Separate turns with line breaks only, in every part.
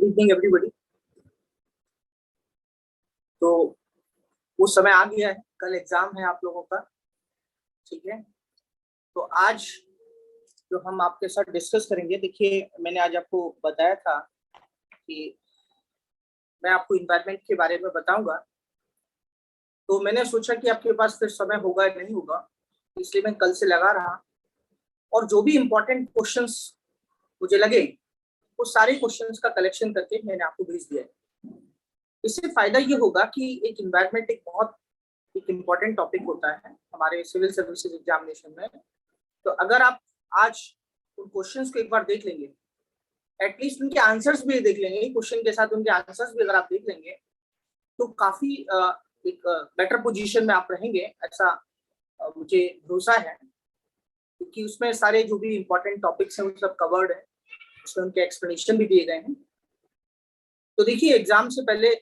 Evening everybody. तो वो समय आ गया है, कल एग्जाम है आप लोगों का, ठीक है। तो आज जो हम आपके साथ डिस्कस करेंगे, देखिए मैंने आज आपको बताया था कि मैं आपको इन्वायरमेंट के बारे में बताऊंगा। तो मैंने सोचा कि आपके पास फिर समय होगा या नहीं होगा, इसलिए मैं कल से लगा रहा और जो भी इम्पोर्टेंट क्वेश्चंस मुझे लगे वो सारे क्वेश्चंस का कलेक्शन करके मैंने आपको भेज दिया है। इससे फायदा ये होगा कि एक इन्वायरमेंट एक इम्पोर्टेंट टॉपिक होता है हमारे सिविल सर्विसेज एग्जामिनेशन में। तो अगर आप आज उन क्वेश्चंस को एक बार देख लेंगे, एटलीस्ट उनके आंसर्स भी देख लेंगे, क्वेश्चन के साथ उनके आंसर्स भी अगर आप देख लेंगे तो काफी एक बेटर पोजीशन में आप रहेंगे, ऐसा मुझे भरोसा है, क्योंकि उसमें सारे जो भी इम्पोर्टेंट टॉपिक्स हैं वो सब कवर्ड है, उसमें उनके एक्सप्लेनेशन भी दिए गए हैं। तो देखिए, एग्जाम से पहले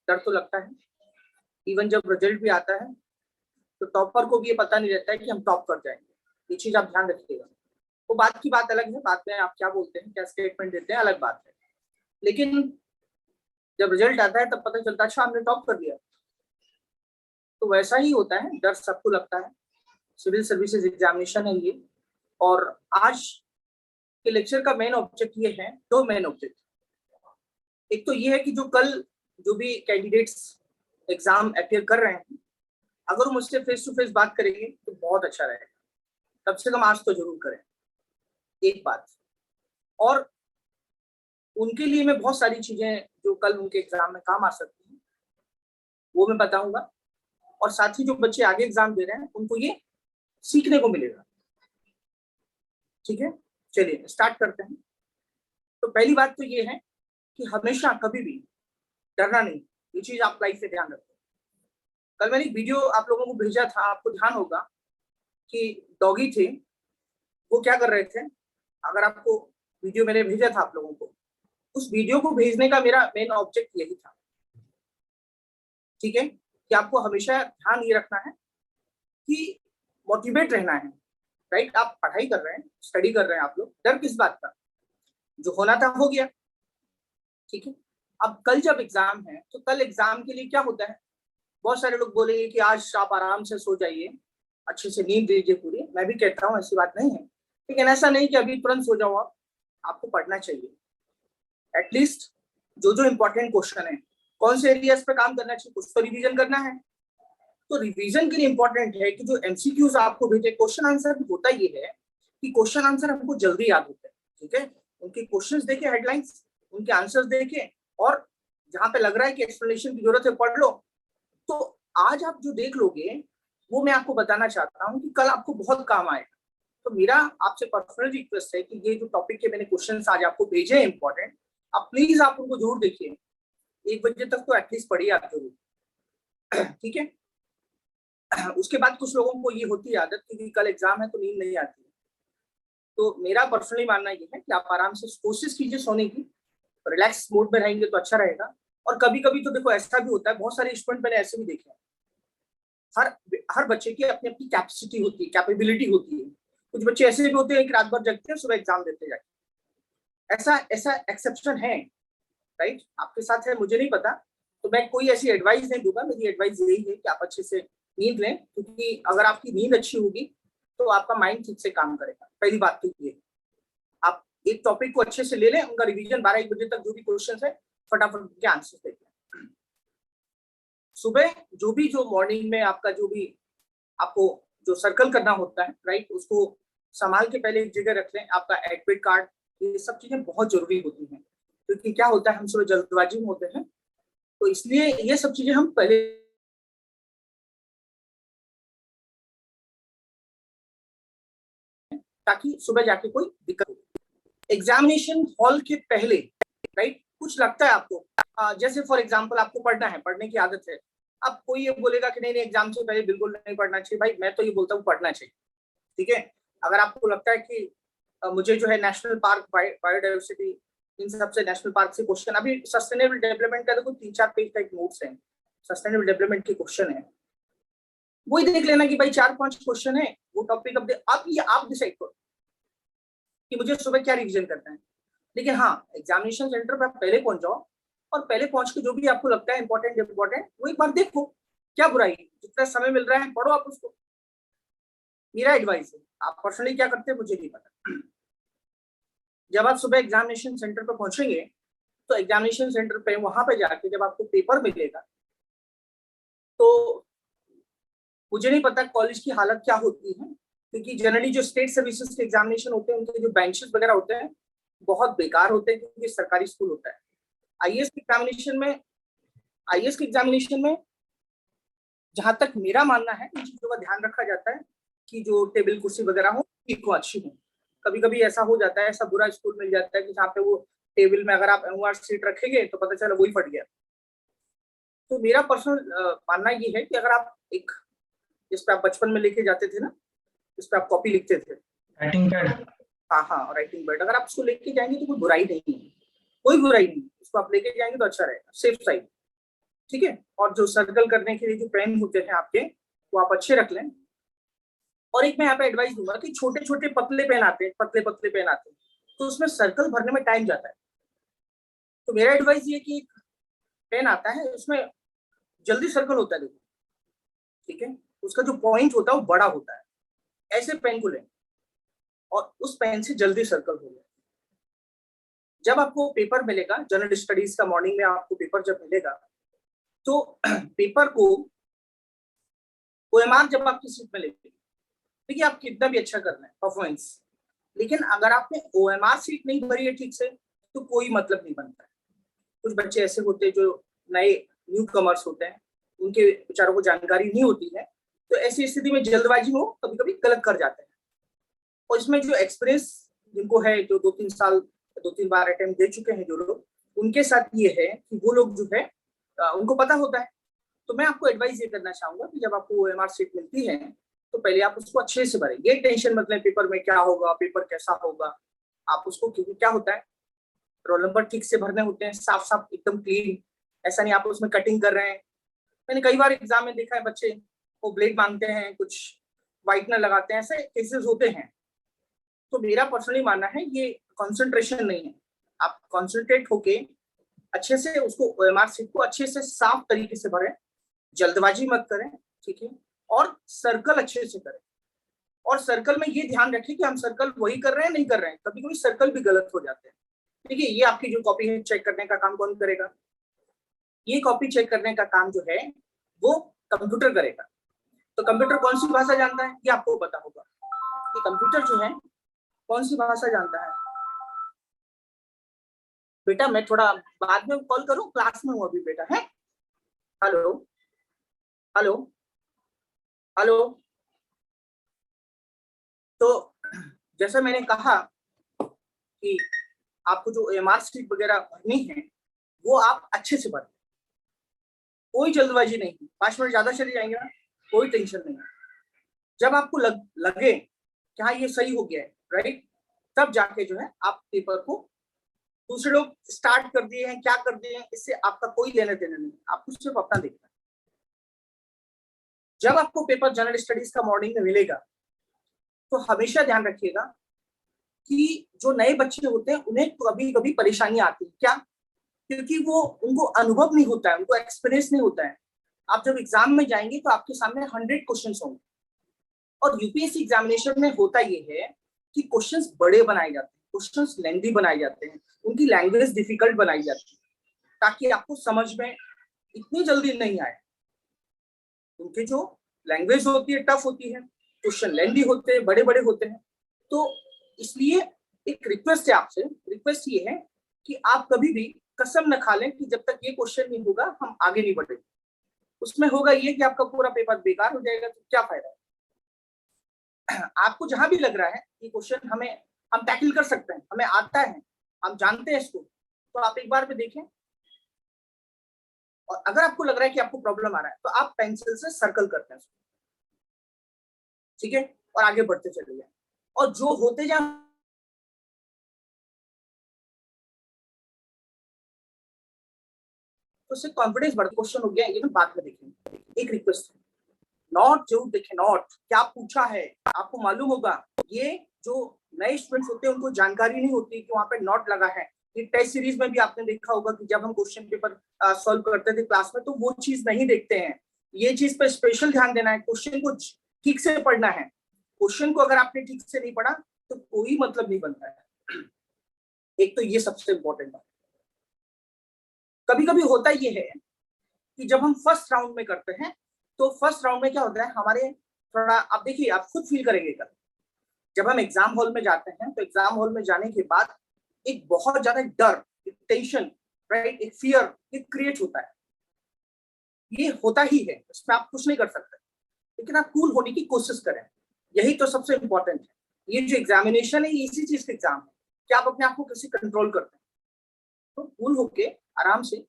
डर तो लगता है, इवन जब रिजल्ट भी आता है तो टॉपर को भी ये पता नहीं रहता है कि हम टॉप कर जाएंगे। ये चीज आप ध्यान रखिएगा। वो बात की बात अलग है, बात में आप क्या बोलते हैं, क्या स्टेटमेंट देते हैं, अलग बात है, लेकिन जब रिजल्ट आता है तब पता चलता है अच्छा हमने टॉप कर दिया। तो वैसा ही होता है, डर सबको लगता है। सिविल सर्विसेज एग्जामिनेशन है ये, और आज के लेक्चर का मेन ऑब्जेक्ट ये है, दो मेन ऑब्जेक्ट। एक तो ये है कि जो कल जो भी कैंडिडेट्स एग्जाम अपियर कर रहे हैं, अगर वो मुझसे फेस टू फेस बात करेंगे तो बहुत अच्छा रहेगा, कम से कम आज तो जरूर करें, एक बात। और उनके लिए मैं बहुत सारी चीजें जो कल उनके एग्जाम में काम आ सकती हैं वो मैं बताऊंगा, और साथ ही जो बच्चे आगे एग्जाम दे रहे हैं उनको ये सीखने को मिलेगा, ठीक है। चलिए स्टार्ट करते हैं। तो पहली बात तो ये है कि हमेशा कभी भी डरना नहीं, ये चीज आप लाइफ में ध्यान रखें। कल मैंने एक वीडियो आप लोगों को भेजा था, आपको ध्यान होगा कि डॉगी थे, वो क्या कर रहे थे। अगर आपको वीडियो मैंने भेजा था आप लोगों को, उस वीडियो को भेजने का मेरा मेन ऑब्जेक्ट यही था, ठीक है, कि आपको हमेशा ध्यान ये रखना है कि मोटिवेट रहना है, राइट। आप पढ़ाई कर रहे हैं, स्टडी कर रहे हैं आप लोग, डर किस बात का, जो होना था हो गया, ठीक है। अब कल जब एग्जाम है तो कल एग्जाम के लिए क्या होता है, बहुत सारे लोग बोलेंगे कि आज आप आराम से सो जाइए, अच्छे से नींद लीजिए पूरी। मैं भी कहता हूँ ऐसी बात नहीं है, लेकिन ऐसा नहीं कि अभी तुरंत सो जाओ आप, आपको पढ़ना चाहिए। एटलीस्ट जो जो इम्पोर्टेंट क्वेश्चन है, कौन से एरियाज पे काम करना चाहिए, कुछ तो रिवीजन करना है। तो रिवीजन के लिए इंपॉर्टेंट है कि जो एमसीक्यूज आपको भेजे, क्वेश्चन आंसर होता ये है कि क्वेश्चन आंसर हमको जल्दी याद होता है, ठीक है। उनके क्वेश्चंस देखे, हेडलाइंस, उनके आंसर्स देखे, और जहां पे लग रहा है कि एक्सप्लेनेशन की जरूरत है पढ़ लो। तो आज आप जो देख लोगे वो मैं आपको बताना चाहता हूँ कि कल आपको बहुत काम आएगा। तो मेरा आपसे पर्सनल रिक्वेस्ट है कि ये जो टॉपिक के मैंने क्वेश्चंस आज आपको भेजे हैं इंपॉर्टेंट, आप प्लीज आप उनको जरूर देखिए, 1 बजे तक तो एटलीस्ट पढ़िए आप जरूर, ठीक है। उसके बाद कुछ लोगों को ये होती है आदत कि कल एग्जाम है तो नींद नहीं आती है। तो मेरा पर्सनली मानना ये है कि आप आराम से कोशिश कीजिए सोने की, रिलैक्स मोड में रहेंगे तो अच्छा रहेगा। और कभी कभी तो देखो ऐसा भी होता है, बहुत सारे स्टूडेंट मैंने ऐसे भी देखे हैं, हर बच्चे की अपनी अपनी कैपेसिटी होती है, कैपेबिलिटी होती है। कुछ बच्चे ऐसे भी होते हैं कि रात भर जगते हैं, सुबह एग्जाम देते जाके, ऐसा ऐसा एक्सेप्शन है, राइट। आपके साथ है मुझे नहीं पता, तो मैं कोई ऐसी एडवाइस नहीं दूंगा। मेरी एडवाइस यही है कि आप अच्छे से नींद लें, क्योंकि अगर आपकी नींद अच्छी होगी तो आपका माइंड ठीक से काम करेगा। पहली बात तो ये, आप एक टॉपिक को अच्छे से ले लें, उनका रिवीजन 12-1 बजे तक जो भी क्वेश्चन है फटाफट उनके आंसर देख लें। सुबह जो मॉर्निंग में आपका जो भी आपको जो सर्कल करना होता है, राइट, उसको संभाल के पहले एक जगह रख लें। आपका एडमिट कार्ड, ये सब चीजें बहुत जरूरी होती हैं, क्योंकि क्या होता है हम सुबह जल्दबाजी में होते हैं, तो इसलिए ये सब चीजें हम पहले ताकि सुबह जाके कोई दिक्कत हो। एग्जामिनेशन हॉल के पहले, राइट, कुछ लगता है आपको, जैसे फॉर एग्जांपल आपको पढ़ना है, पढ़ने की आदत है। अब कोई ये बोलेगा कि नहीं नहीं एग्जाम से पहले बिल्कुल नहीं पढ़ना चाहिए, भाई मैं तो ये बोलता हूँ पढ़ना चाहिए, ठीक है। अगर आपको लगता है कि मुझे जो है नेशनल पार्क, बायोडाइवर्सिटी, इन सबसे नेशनल पार्क से क्वेश्चन, अभी सस्टेनेबल डेवलपमेंट का देखो 3-4 पेज का एक नोट्स है, सस्टेनेबल डेवलपमेंट के क्वेश्चन है, वही देख लेना कि भाई 4-5 क्वेश्चन है वो टॉपिक। अब ये आप डिसाइड करो कि मुझे सुबह क्या रिवीजन करना है। लेकिन हाँ, एग्जामिनेशन सेंटर पे आप पहले पहुंच जाओ और पहले पहुंच के जो भी आपको लगता है इंपॉर्टेंट वो एक बार देखो, क्या बुराई है, जितना समय मिल रहा है पढ़ो आप उसको। मेरा एडवाइस है, आप पर्सनली क्या करते हैं मुझे नहीं पता। जब आप सुबह एग्जामिनेशन सेंटर पर पहुंचेंगे तो एग्जामिनेशन सेंटर पे वहां पे जाके जब आपको पेपर मिलेगा तो मुझे नहीं पता कॉलेज की हालत क्या होती है, क्योंकि जनरली जो स्टेट सर्विसेज के एग्जामिनेशन होते हैं उनके जो बेंचेस वगैरह होते हैं बहुत बेकार होते हैं, क्योंकि सरकारी स्कूल होता है। आईएएस के एग्जामिनेशन में आईएएस के एग्जामिनेशन में जहां तक मेरा मानना है इन चीजों का ध्यान रखा जाता है कि जो टेबल कुर्सी वगैरह हो ठीक हो, अच्छी हो। कभी कभी ऐसा हो जाता है, ऐसा बुरा स्कूल मिल जाता है कि जहाँ पे वो टेबल में अगर आप एमओआर सीट रखेंगे तो पता चला वही फट गया। तो मेरा पर्सनल मानना ये है कि अगर आप एक, जिस पे आप बचपन में लेके जाते थे ना, जिस पे आप कॉपी लिखते थे,
राइटिंग पैड,
हाँ हाँ राइटिंग पैड, अगर आप उसको लेके जाएंगे तो कोई बुराई नहीं है, कोई बुराई नहीं, उसको आप लेके जाएंगे तो अच्छा रहेगा, सेफ साइड। ठीक है। और जो सर्कल करने के लिए जो पेन होते हैं आपके, वो आप अच्छे रख लें। और एक मैं यहाँ पे एडवाइस दूंगा कि छोटे छोटे पतले पेन आते हैं, पतले पतले पेन आते हैं, तो उसमें सर्कल भरने में टाइम जाता है। तो मेरा एडवाइस ये कि एक पेन आता है उसमें जल्दी सर्कल होता है, देखो, ठीक है, उसका जो पॉइंट होता है वो बड़ा होता है, ऐसे पेन को लें और उस पेन से जल्दी सर्कल हो जाए। जब आपको पेपर मिलेगा जनरल स्टडीज का, मॉर्निंग में आपको पेपर जब मिलेगा तो पेपर को ओएमआर जब आपकी सीट में लेगी, देखिए आप कितना भी अच्छा कर रहे हैं परफॉर्मेंस, लेकिन अगर आपने ओएमआर सीट नहीं भरी है ठीक से तो कोई मतलब नहीं बनता है। कुछ बच्चे ऐसे होते हैं जो नए न्यू कमर्स होते हैं, उनके बेचारों को जानकारी नहीं होती है, तो ऐसी स्थिति में जल्दबाजी में कभी कभी गलत कर जाते हैं। और इसमें जो एक्सपीरियंस जिनको है, जो 2-3 साल 2-3 बार अटेम्प्ट दे चुके हैं जो लोग, उनके साथ ये है कि वो लोग जो है उनको पता होता है। तो मैं आपको एडवाइस ये करना चाहूंगा कि जब आपको ओएमआर सीट मिलती है तो पहले आप उसको अच्छे से भरें, ये टेंशन मत लें पेपर में क्या होगा, पेपर कैसा होगा। आप उसको, क्योंकि क्या होता है, रोल नंबर ठीक से भरने होते हैं, साफ साफ एकदम क्लीन, ऐसा नहीं आप उसमें कटिंग कर रहे हैं। मैंने कई बार एग्जाम में देखा है बच्चे वो ब्लेड मांगते हैं, कुछ व्हाइटनर लगाते हैं, ऐसे केसेस होते हैं। तो मेरा पर्सनली मानना है ये कंसंट्रेशन नहीं है, आप कंसंट्रेट होके अच्छे से उसको ओएमआर सीट को अच्छे से साफ तरीके से भरें, जल्दबाजी मत करें, ठीक है, और सर्कल अच्छे से करें। और सर्कल में ये ध्यान रखें कि हम सर्कल वही कर रहे हैं नहीं कर रहे हैं, कभी कभी सर्कल भी गलत हो जाते हैं। देखिए ये आपकी जो कॉपी है चेक करने का काम कौन करेगा, ये कॉपी चेक करने का काम जो है वो कंप्यूटर करेगा। तो कंप्यूटर कौन सी भाषा जानता है ये आपको पता होगा कि कंप्यूटर जो है कौन सी भाषा जानता है। बेटा मैं थोड़ा बाद में कॉल करूं, क्लास में हूं अभी बेटा, है। Hello hello hello. तो जैसा मैंने कहा कि आपको जो एमआर सीट वगैरह भरनी है वो आप अच्छे से भरें, कोई जल्दबाजी नहीं, 5 मिनट ज्यादा चले जाएंगे ना, कोई टेंशन नहीं है। जब आपको लगे कि हाँ ये सही हो गया है, राइट, तब जाके जो है आप पेपर को, दूसरे लोग स्टार्ट कर दिए हैं क्या कर दिए हैं इससे आपका कोई लेना देना नहीं, आपको सिर्फ अपना देखना है। जब आपको पेपर जनरल स्टडीज का मॉर्निंग में मिलेगा तो हमेशा ध्यान रखिएगा कि जो नए बच्चे होते हैं उन्हें कभी कभी परेशानी आती है, क्या, क्योंकि वो उनको अनुभव नहीं होता है, उनको एक्सपीरियंस नहीं होता है। आप जब एग्जाम में जाएंगे तो आपके सामने 100 क्वेश्चन होंगे, और यूपीएससी एग्जामिनेशन में होता ये है कि क्वेश्चंस बड़े बनाए जाते हैं, क्वेश्चंस लेंथी बनाए जाते हैं, उनकी लैंग्वेज डिफिकल्ट बनाई जाती है ताकि आपको समझ में इतनी जल्दी नहीं आए। उनकी जो लैंग्वेज होती है टफ होती है, क्वेश्चन लेंथी होते हैं, बड़े बड़े होते हैं। तो इसलिए एक रिक्वेस्ट है आपसे, रिक्वेस्ट ये है कि आप कभी भी कसम न खा लें कि जब तक ये क्वेश्चन नहीं होगा हम आगे नहीं बढ़ेंगे। उसमें होगा ये कि आपका पूरा पेपर बेकार हो जाएगा, तो क्या फायदा है। आपको जहां भी लग रहा है ये क्वेश्चन हम टैकल कर सकते हैं, हमें आता है, हम जानते हैं इसको, तो आप एक बार में देखें। और अगर आपको लग रहा है कि आपको प्रॉब्लम आ रहा है तो आप पेंसिल से सर्कल करते हैं, ठीक है, और आगे बढ़ते चले जाए। और जो होते जाए तो उससे कॉन्फिडेंस बढ़, क्वेश्चन हो गया ये तो बाद में देखेंगे। एक रिक्वेस्ट है, नोट जरूर देखें, नोट क्या पूछा है आपको मालूम होगा, ये जो नए स्टूडेंट्स होते हैं उनको जानकारी नहीं होती कि वहां पे नोट लगा है। ये टेस्ट सीरीज में भी आपने देखा होगा कि जब हम क्वेश्चन पेपर सॉल्व करते थे क्लास में तो वो चीज नहीं देखते हैं। ये चीज पे स्पेशल ध्यान देना है, क्वेश्चन को ठीक से पढ़ना है। क्वेश्चन को अगर आपने ठीक से नहीं पढ़ा तो कोई मतलब नहीं बनता है। एक तो ये सबसे इंपॉर्टेंट बात। कभी कभी होता ये है कि जब हम फर्स्ट राउंड में करते हैं तो फर्स्ट राउंड में क्या होता है हमारे, थोड़ा आप देखिए, आप खुद फील करेंगे कल जब हम एग्जाम हॉल में जाते हैं तो एग्जाम हॉल में जाने के बाद एक बहुत ज्यादा डर, एक टेंशन, राइट, एक फियर एक क्रिएट होता है। ये होता ही है, इसमें आप कुछ नहीं कर सकते, लेकिन आप कूल होने की कोशिश करें। यही तो सबसे इंपॉर्टेंट है। ये जो एग्जामिनेशन है इसी चीज का एग्जाम है कि आप अपने आप को कैसे कंट्रोल करते हैं। तो कूल होके आराम से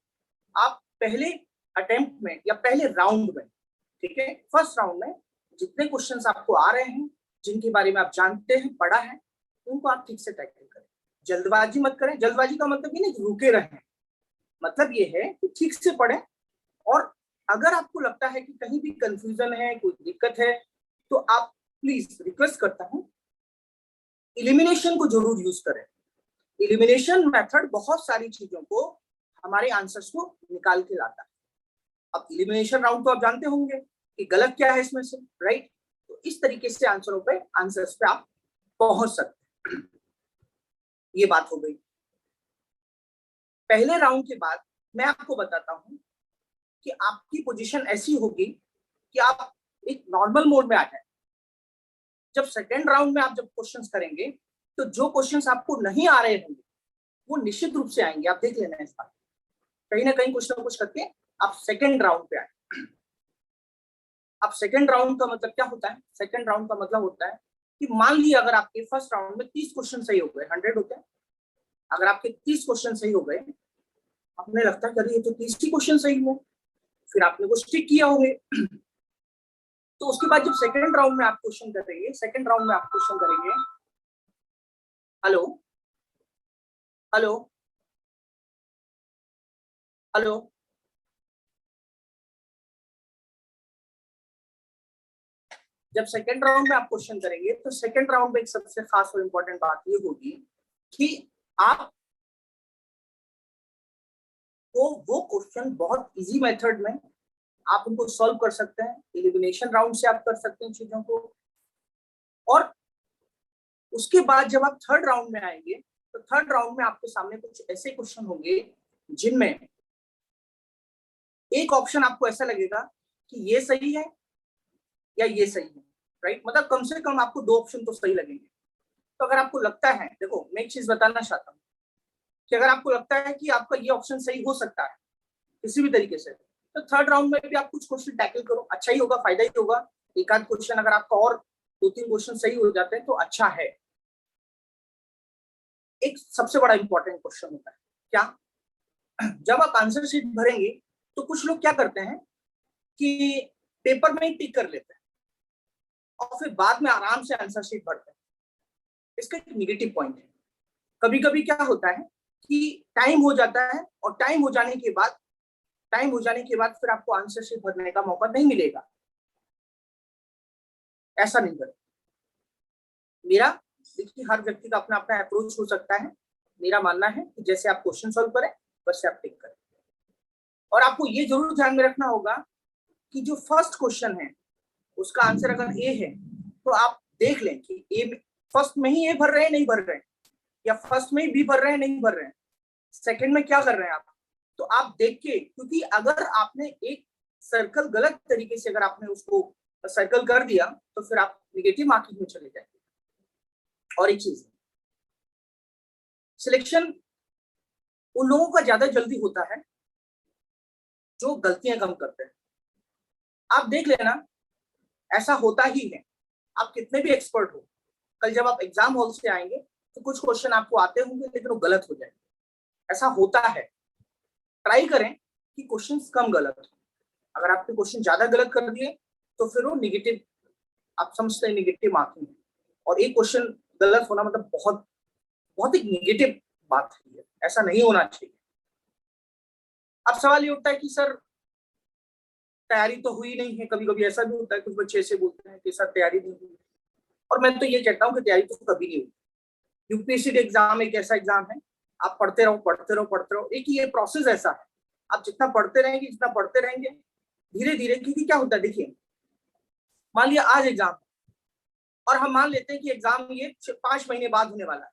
आप पहले अटेम्प्ट में या पहले राउंड में, ठीक है, फर्स्ट राउंड में जितने क्वेश्चंस आपको आ रहे हैं, जिनके बारे में आप जानते हैं, पढ़ा है, उनको आप ठीक से टैकल करें। जल्दबाजी मत करें। जल्दबाजी का मतलब ये नहीं रुके रहें, मतलब ये है कि ठीक से पढ़ें। और अगर आपको लगता है कि कहीं भी कंफ्यूजन है, कोई दिक्कत है, तो आप प्लीज रिक्वेस्ट करता हूं इलिमिनेशन को जरूर यूज करें। इलिमिनेशन मेथड बहुत सारी चीजों को, हमारे आंसर्स को निकाल के लाता है। अब इलिमिनेशन राउंड तो आप जानते होंगे कि गलत क्या है इसमें से, राइट। तो इस तरीके से आंसर्स पे आप पहुंच सकते हैं। ये बात हो गई। पहले राउंड के बाद मैं आपको बताता हूं कि आपकी पोजीशन ऐसी होगी कि आप एक नॉर्मल मोड में आ जाए। जब सेकेंड राउंड में आप जब क्वेश्चंस करेंगे तो जो क्वेश्चंस आपको नहीं आ रहे होंगे वो निश्चित रूप से आएंगे। आप देख लेना इस बात, कहीं ना कहीं कुछ ना कुछ करके आप सेकेंड राउंड पे आए। अब सेकेंड राउंड का मतलब क्या होता है? सेकेंड राउंड का मतलब होता है कि मान लिया अगर आपके फर्स्ट राउंड में 30 क्वेश्चन सही हो गए, 100 होते हैं, अगर आपके 30 क्वेश्चन सही हो गए, आपने लगता है अरे ये तो 30 ही क्वेश्चन सही हुए, फिर आपने कुछ टिक किया होंगे। तो उसके बाद जब सेकेंड राउंड में आप क्वेश्चन करेंगे, सेकेंड राउंड में आप क्वेश्चन करेंगे, हेलो हेलो हेलो, जब सेकेंड राउंड में आप क्वेश्चन करेंगे तो सेकेंड राउंड में एक सबसे खास और इंपॉर्टेंट बात ये होगी कि आप वो क्वेश्चन बहुत इजी मेथड में आप उनको सॉल्व कर सकते हैं। एलिमिनेशन राउंड से आप कर सकते हैं चीजों को। और उसके बाद जब आप थर्ड राउंड में आएंगे तो थर्ड राउंड में आपके सामने कुछ ऐसे क्वेश्चन होंगे जिनमें एक ऑप्शन आपको ऐसा लगेगा कि ये सही है या ये सही है, राइट। मतलब कम से कम आपको दो ऑप्शन तो सही लगेंगे। तो अगर आपको लगता है, देखो मैं एक चीज बताना चाहता हूँ कि अगर आपको लगता है कि आपका ये ऑप्शन सही हो सकता है किसी भी तरीके से, तो थर्ड राउंड में भी आप कुछ क्वेश्चन टैकल करो, अच्छा ही होगा, फायदा ही होगा। एक आध क्वेश्चन अगर आपका और 2-3 क्वेश्चन सही हो जाते हैं तो अच्छा है। एक सबसे बड़ा इंपॉर्टेंट क्वेश्चन होता है क्या, जब आप आंसर शीट भरेंगे तो कुछ लोग क्या करते हैं कि पेपर में ही टिक कर लेते हैं और फिर बाद में आराम से आंसर शीट भरते हैं। इसका एक निगेटिव पॉइंट है। कभी कभी क्या होता है कि टाइम हो जाता है और टाइम हो जाने के बाद फिर आपको आंसर शीट भरने का मौका नहीं मिलेगा। ऐसा नहीं करें। मेरा, देखिए, हर व्यक्ति का अपना अपना अप्रोच हो सकता है। मेरा मानना है कि जैसे आप क्वेश्चन सॉल्व करें वैसे आप टिक करें। और आपको ये जरूर ध्यान में रखना होगा कि जो फर्स्ट क्वेश्चन है उसका आंसर अगर ए है तो आप देख लें कि ए फर्स्ट में ही ए भर रहे हैं नहीं भर रहे हैं, या फर्स्ट में ही बी भर रहे हैं नहीं भर रहे हैं, सेकंड में क्या कर रहे हैं आप। तो आप देख के, क्योंकि अगर आपने एक सर्कल गलत तरीके से अगर आपने उसको सर्कल कर दिया तो फिर आप निगेटिव मार्किंग में चले जाएंगे। और एक चीज, सिलेक्शन उन लोगों का ज्यादा जल्दी होता है जो गलतियां कम करते हैं। आप देख लेना, ऐसा होता ही है। आप कितने भी एक्सपर्ट हो, कल जब आप एग्जाम हॉल से आएंगे तो कुछ क्वेश्चन आपको आते होंगे लेकिन वो गलत हो जाएंगे। ऐसा होता है। ट्राई करें कि क्वेश्चंस कम गलत हो। अगर आपने क्वेश्चन ज्यादा गलत कर दिए तो फिर वो निगेटिव, आप समझते हैं, निगेटिव मार्किंग है। और एक क्वेश्चन गलत होना मतलब बहुत बहुत एक निगेटिव बात है। ऐसा नहीं होना चाहिए। अब सवाल ये उठता है कि सर तैयारी तो हुई नहीं है। कभी कभी ऐसा भी होता है, कुछ बच्चे ऐसे बोलते हैं कि सर तैयारी नहीं हुई। और मैं तो ये कहता हूँ कि तैयारी तो कभी नहीं हुई। यूपीएससी एग्जाम एक ऐसा एग्जाम है, आप पढ़ते रहो पढ़ते रहो पढ़ते रहो। एक ये प्रोसेस ऐसा है, आप जितना पढ़ते रहेंगे धीरे धीरे, क्योंकि क्या होता है देखिए, मान लिया आज एग्जाम और हम मान लेते हैं कि एग्जाम ये 5 महीने बाद होने वाला है,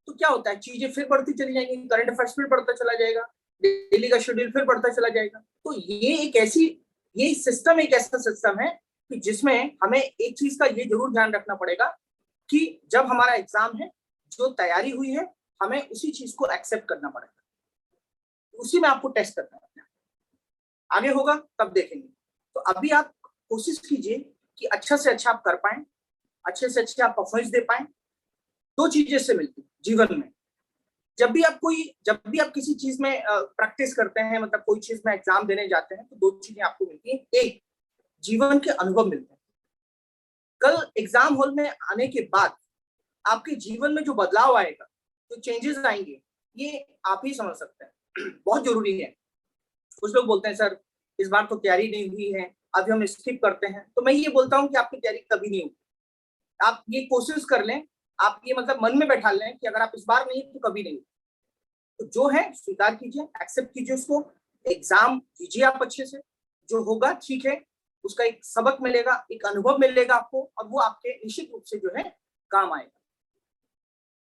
तो क्या होता है, चीजें फिर बढ़ती चली जाएंगी, करंट अफेयर्स फिर बढ़ता चला जाएगा, डेली का शेड्यूल फिर बढ़ता चला जाएगा। तो ये सिस्टम एक ऐसा सिस्टम है कि जिसमें हमें एक चीज का ये जरूर ध्यान रखना पड़ेगा कि जब हमारा एग्जाम है, जो तैयारी हुई है हमें उसी चीज को एक्सेप्ट करना पड़ेगा, उसी में आपको टेस्ट करना है। आगे होगा तब देखेंगे। तो अभी आप कोशिश कीजिए कि अच्छा से अच्छा आप कर पाए, अच्छे से अच्छे आप परफॉर्मेंस दे पाए। दो चीजें से मिलती जीवन में, जब भी आप किसी चीज में प्रैक्टिस करते हैं, मतलब कोई चीज में एग्जाम देने जाते हैं, तो दो चीजें आपको मिलती हैं। एक, जीवन के अनुभव मिलते हैं। कल एग्जाम हॉल में आने के बाद आपके जीवन में जो बदलाव आएगा, जो चेंजेस आएंगे, ये आप ही समझ सकते हैं। बहुत जरूरी है। कुछ लोग बोलते हैं सर इस बार तो तैयारी नहीं हुई है, अभी हम स्किप करते हैं। तो मैं ये बोलता हूँ कि आपकी तैयारी कभी नहीं होगी। आप ये कोशिश कर लें, आप ये मतलब मन में बैठा लें कि अगर आप इस बार नहीं तो कभी नहीं। तो जो है स्वीकार कीजिए, एक्सेप्ट कीजिए उसको, एग्जाम दीजिए आप अच्छे से, जो होगा ठीक है, उसका एक सबक मिलेगा, एक अनुभव मिलेगा आपको, और वो आपके निश्चित रूप से जो है काम आएगा।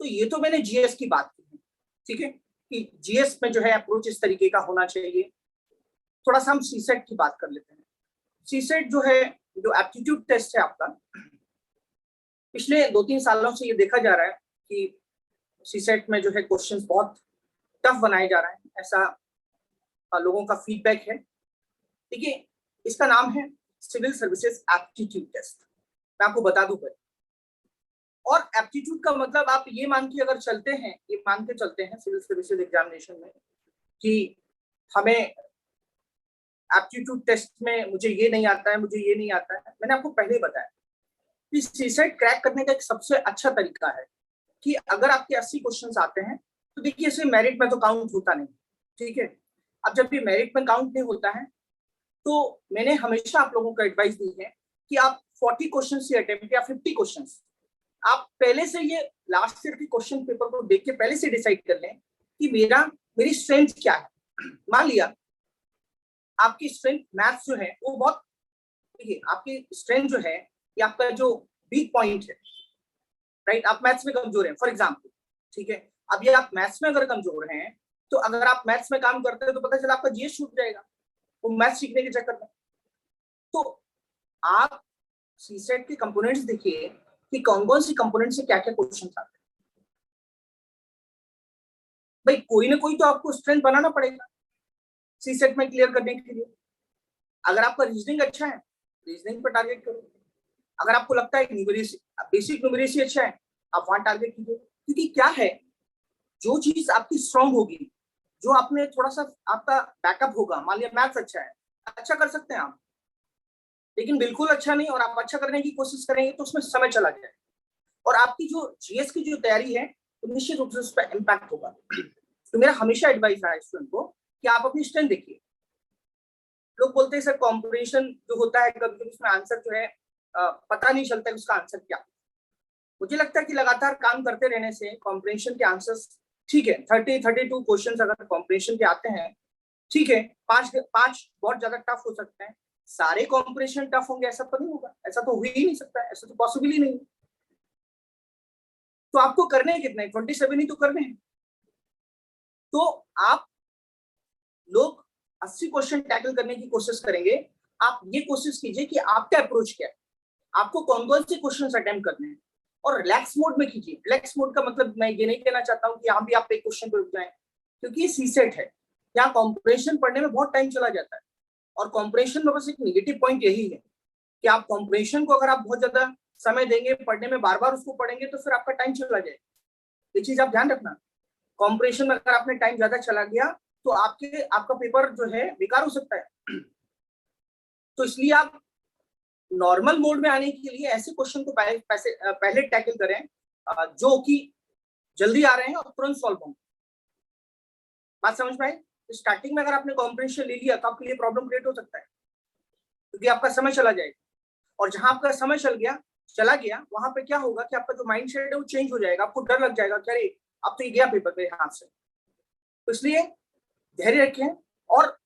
तो ये तो मैंने जीएस की बात की है, ठीक है, कि जीएस में जो है अप्रोच इस तरीके का होना चाहिए। थोड़ा सा हम सीसेट की बात कर लेते हैं। सीसेट जो है, जो एप्टीट्यूड टेस्ट है आपका, पिछले 2-3 सालों से ये देखा जा रहा है कि सीसेट में जो है क्वेश्चंस बहुत टफ बनाए जा रहे हैं, ऐसा लोगों का फीडबैक है। देखिए, इसका नाम है सिविल सर्विसेज एप्टीट्यूड टेस्ट। मैं आपको बता दूं पहले। और एप्टीट्यूड का मतलब आप ये मान के अगर चलते हैं, ये मान के चलते हैं सिविल सर्विसेज एग्जामिनेशन में कि हमें एप्टीट्यूड टेस्ट में मुझे ये नहीं आता है, मुझे ये नहीं आता है। मैंने आपको पहले ही बताया कि सीसेट क्रैक करने का एक सबसे अच्छा तरीका है कि अगर आपके 80 क्वेश्चंस आते हैं, तो देखिए इसे मेरिट में तो काउंट होता नहीं, ठीक है। अब जब ये मेरिट में काउंट नहीं होता है, तो मैंने हमेशा आप लोगों को एडवाइस दी है कि आप 40 क्वेश्चन से अटेम्प्ट या 50 क्वेश्चन आप पहले से ये लास्ट ईयर के क्वेश्चन पेपर को देख के पहले से डिसाइड कर लें कि मेरी स्ट्रेंथ क्या है। मान लिया आपकी स्ट्रेंथ मैथ्स जो है वो बहुत, देखिए आपकी स्ट्रेंथ जो है ये आपका जो वीक पॉइंट है, राइट, आप मैथ्स में कमजोर हैं फॉर एग्जाम्पल, ठीक है। अब ये आप मैथ्स में अगर कमजोर हैं, तो अगर आप मैथ्स में काम करते हैं तो पता चला आपका जीएस छूट जाएगा वो मैथ्स सीखने के चक्कर में। तो आप सीसेट के कंपोनेंट्स देखिए कि कौन कौन सी कंपोनेंट से क्या क्या क्वेश्चन आते हैं। भाई कोई ना कोई तो आपको स्ट्रेंथ बनाना पड़ेगा सीसेट में क्लियर करने के लिए। अगर आपका रीजनिंग अच्छा है, रीजनिंग पर टारगेट करो। अगर आपको लगता है न्यूमेरेसी, बेसिक न्यूमेरेसी अच्छा है, आप वहां टारगेट कीजिए। क्योंकि क्या है, जो चीज आपकी स्ट्रांग होगी, जो आपने थोड़ा सा आपका बैकअप होगा, मान लिया मैथ्स अच्छा है, अच्छा कर सकते हैं आप, लेकिन बिल्कुल अच्छा नहीं और आप अच्छा करने की कोशिश करेंगे तो उसमें समय चला जाए और आपकी जो जीएस की जो तैयारी है तो निश्चित रूप से उस पर इम्पैक्ट होगा। तो मेरा हमेशा एडवाइस रहा है स्टूडेंट को कि आप अपनी स्ट्रेंथ देखिए। लोग बोलते हैं सर कॉम्पिटिशन जो होता है कभी कभी उसमें आंसर जो है पता नहीं चलता है उसका आंसर क्या। मुझे लगता है कि लगातार काम करते रहने से कॉम्पिटिशन के आंसर्स, ठीक है, 32 क्वेश्चन अगर कॉम्पिटिशन के आते हैं, ठीक है, 5 बहुत ज्यादा टफ हो सकते हैं। सारे कॉम्पिटिशन टफ होंगे ऐसा तो नहीं होगा, ऐसा तो हो ही नहीं सकता है, ऐसा तो पॉसिबल ही नहीं। तो आपको करने हैं कितने, 27 ही तो करने हैं। तो आप लोग 80 क्वेश्चन टैकल करने की कोशिश करेंगे। आप ये कोशिश कीजिए कि आपका अप्रोच क्या है, आपको कौन कौन से क्वेश्चन अटेम्प्ट करने हैं, और रिलैक्स मोड में कीजिए। रिलैक्स मोड का मतलब मैं ये नहीं कहना चाहता हूँ कि यहाँ भी आप एक क्वेश्चन पे रुक जाएं, क्योंकि ये सीसेट है, यहाँ कॉम्पिटिशन पढ़ने में बहुत टाइम चला जाता है। और कॉम्पिटिशन में बस एक निगेटिव पॉइंट यही है कि आप कॉम्पिटिशन को अगर आप बहुत ज्यादा समय देंगे पढ़ने में, बार बार उसको पढ़ेंगे, तो फिर आपका टाइम चला जाएगा। ये चीज आप ध्यान रखना। कॉम्पिटिशन में अगर आपने टाइम ज्यादा चला गया तो आपका पेपर जो है बेकार हो सकता है। तो इसलिए आप नॉर्मल मोड में आने के लिए ऐसे क्वेश्चन को पहले टैकल करें जो कि जल्दी आ रहे हैं और तुरंत सॉल्व होंगे। बात समझ में आई? स्टार्टिंग में अगर आपने कॉम्प्रिहेंशन ले लिया तो आपके लिए प्रॉब्लम क्रिएट हो सकता है, क्योंकि आपका समय चला जाएगा, और जहां आपका समय चल गया चला गया, वहां पे क्या होगा कि आपका जो माइंड सेट है वो चेंज हो जाएगा, आपको डर लग जाएगा कि अरे अब तो ये गया पेपर मेरे हाथ से। तो इसलिए धैर्य रखें और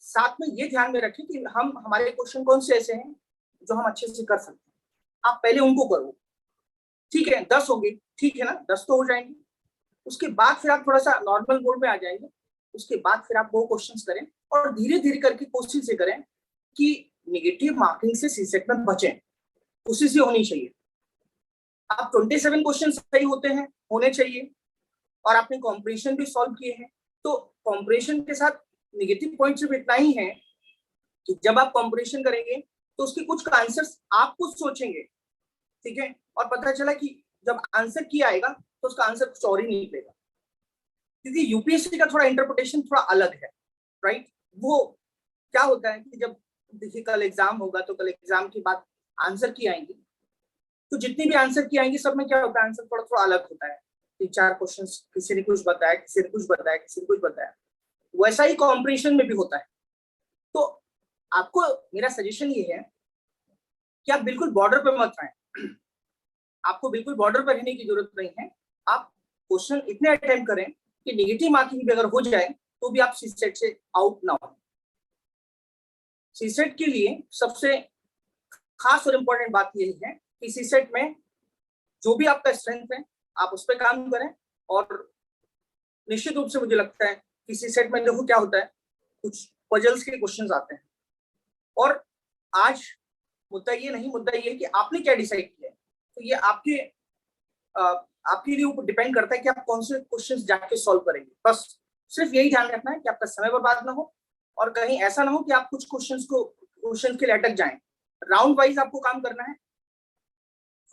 साथ में ये ध्यान में रखें कि हम हमारे क्वेश्चन कौन से ऐसे हैं जो हम अच्छे से कर सकते हैं, आप पहले उनको करो। ठीक है 10 होंगे, ठीक है ना, 10 तो हो जाएंगे, उसके बाद फिर आप थोड़ा सा नॉर्मल मोड में आ जाएंगे, उसके बाद फिर आप वो क्वेश्चंस करें और धीरे धीरे करके कोशिश ये करें कि नेगेटिव मार्किंग से सीसेट में बचें, कोशिश ये होनी चाहिए। आप 27 क्वेश्चन सही होते हैं, होने चाहिए, और आपने कॉम्प्रिहेंशन भी सॉल्व किए हैं, तो कॉम्प्रिहेंशन के साथ नेगेटिव पॉइंट सिर्फ इतना ही है कि जब आप कॉम्प्रिहेंशन करेंगे तो उसके कुछ आंसर्स आप कुछ सोचेंगे, ठीक है, और पता चला कि जब आंसर किया आएगा तो उसका आंसर कुछ और ही नहीं निकलेगा, क्योंकि यूपीएससी का थोड़ा इंटरप्रिटेशन थोड़ा अलग है, राइट। वो क्या होता है कि जब देखिए कल एग्जाम होगा तो कल एग्जाम के बाद आंसर की आएंगी, तो जितनी भी आंसर की आएंगी सब में क्या होता है, आंसर थोड़ा थोड़ा अलग होता है, 3-4 क्वेश्चन किसी ने कुछ बताया, किसी ने कुछ बताया, किसी ने कुछ बताया, वैसा ही कॉम्प्रिहेंशन में भी होता है। तो आपको मेरा सजेशन ये है कि आप बिल्कुल बॉर्डर पे मत रहें, आपको बिल्कुल बॉर्डर पर रहने की जरूरत नहीं है, आप क्वेश्चन इतने अटेम्प्ट करें कि नेगेटिव मार्किंग भी अगर हो जाए तो भी आप सीसेट से आउट ना हो। सीसेट के लिए सबसे खास और इम्पोर्टेंट बात यही है कि सीसेट में जो भी आपका स्ट्रेंथ है आप उस पर काम करें, और निश्चित रूप से मुझे लगता है कि सीसेट में देखो क्या होता है, कुछ पजल्स के क्वेश्चंस आते हैं, और आज मुद्दा ये नहीं, मुद्दा ये है कि आपने क्या डिसाइड किया है, तो ये आपके लिए ऊपर डिपेंड करता है कि आप कौन से क्वेश्चंस जाके सॉल्व करेंगे। बस सिर्फ यही ध्यान रखना है कि आपका समय बर्बाद ना हो, और कहीं ऐसा ना हो कि आप कुछ क्वेश्चंस के लिए अटक जाएं। राउंड वाइज आपको काम करना है,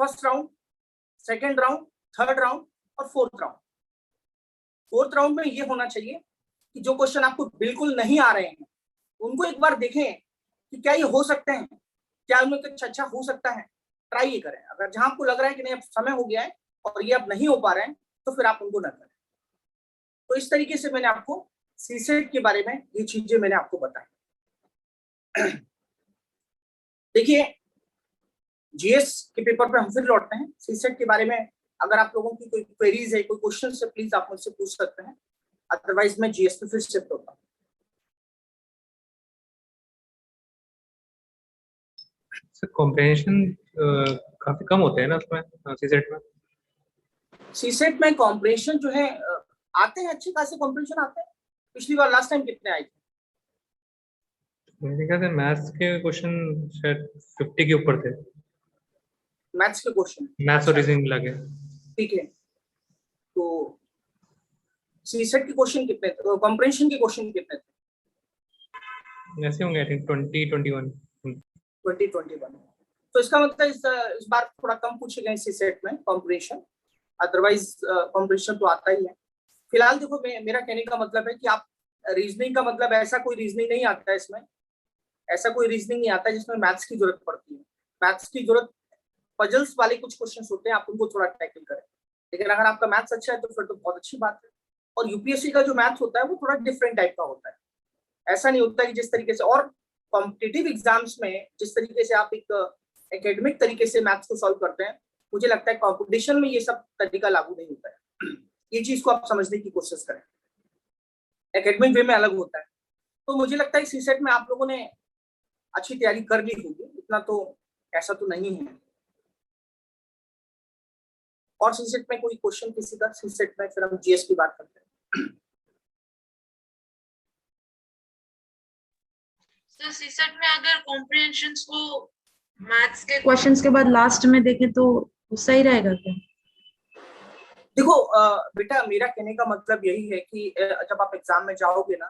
first round, second round, third round और फोर्थ राउंड। फोर्थ राउंड में ये होना चाहिए कि जो क्वेश्चन आपको बिल्कुल नहीं आ रहे हैं उनको एक बार देखें कि क्या ये हो सकते हैं, क्या उनमें कुछ अच्छा हो सकता है, ट्राई ये करें। अगर जहां आपको लग रहा है कि नहीं अब समय हो गया है और ये अब नहीं हो पा रहे हैं तो फिर आप उनको ना करें। तो इस तरीके से मैंने आपको सीसेट के बारे में ये चीजें मैंने आपको बताई। देखिए जीएस के पेपर पे हम फिर लौटते हैं। सीसेट के बारे में अगर आप लोगों की कोई क्वेरीज है, कोई क्वेश्चन है, प्लीज आप मुझसे पूछ सकते हैं, अदरवाइज मैं जीएस पे फिर शिफ्ट होता हूँ।
कॉम्प्रिहेंशन काफी कम होते हैं ना उसमें, सीसेट में।
सीसेट में कॉम्प्रिहेंशन जो है आते हैं, अच्छे खासे कॉम्प्रिहेंशन आते हैं। पिछली बार लास्ट टाइम कितने आए थे?
मेरे ख्याल से मैथ्स के क्वेश्चन शायद 50 के ऊपर थे,
मैथ्स के क्वेश्चन,
मैथ्स और रीजनिंग लगे।
ठीक है। तो सीसेट के क्वेश्चन कितने थे, कॉम्प्रिहेंशन के क्वेश्चन कितने थे?
ऐसे होंगे आई थिंक 20-21।
2021। तो इसका मतलब इस बार थोड़ा कम पूछे गए सीसेट में कॉम्प्रिहेंशन, अदरवाइज कॉम्प्रिहेंशन तो आता ही है। फिलहाल देखो मेरा कहने का मतलब है कि आप रीजनिंग का मतलब ऐसा कोई रीजनिंग नहीं आता है इसमें, ऐसा कोई रीजनिंग नहीं आता जिसमें मैथ्स की जरूरत पड़ती है। मैथ्स की जरूरत पजल्स वाले कुछ क्वेश्चन होते हैं, आप उनको थोड़ा टैकल करें। लेकिन अगर आपका मैथ्स अच्छा है तो फिर तो बहुत अच्छी बात है। और यूपीएससी का जो मैथ्स होता है वो थोड़ा डिफरेंट टाइप का होता है, ऐसा नहीं होता कि जिस तरीके से और कॉम्पिटिटिव एग्जाम्स में जिस तरीके से आप एक एकेडमिक तरीके से मैथ्स को सॉल्व करते हैं, मुझे लगता है कॉम्पिटिशन में ये सब तरीका लागू नहीं होता है। ये चीज को आप समझने की कोशिश करें, एकेडमिक वे में अलग होता है। तो मुझे लगता है सीसेट में आप लोगों ने अच्छी तैयारी कर ली होगी, इतना तो ऐसा तो नहीं है। और सीसेट में कोई क्वेश्चन किसी का? सीसेट में फिर हम जीएस की बात करते हैं।
सर सीसेट में अगर कॉम्प्रिहेंशंस को मैथ्स के क्वेश्चंस के बाद लास्ट में देखें तो सही रहेगा क्या?
देखो बेटा, मेरा कहने का मतलब यही है कि जब आप एग्जाम में जाओगे ना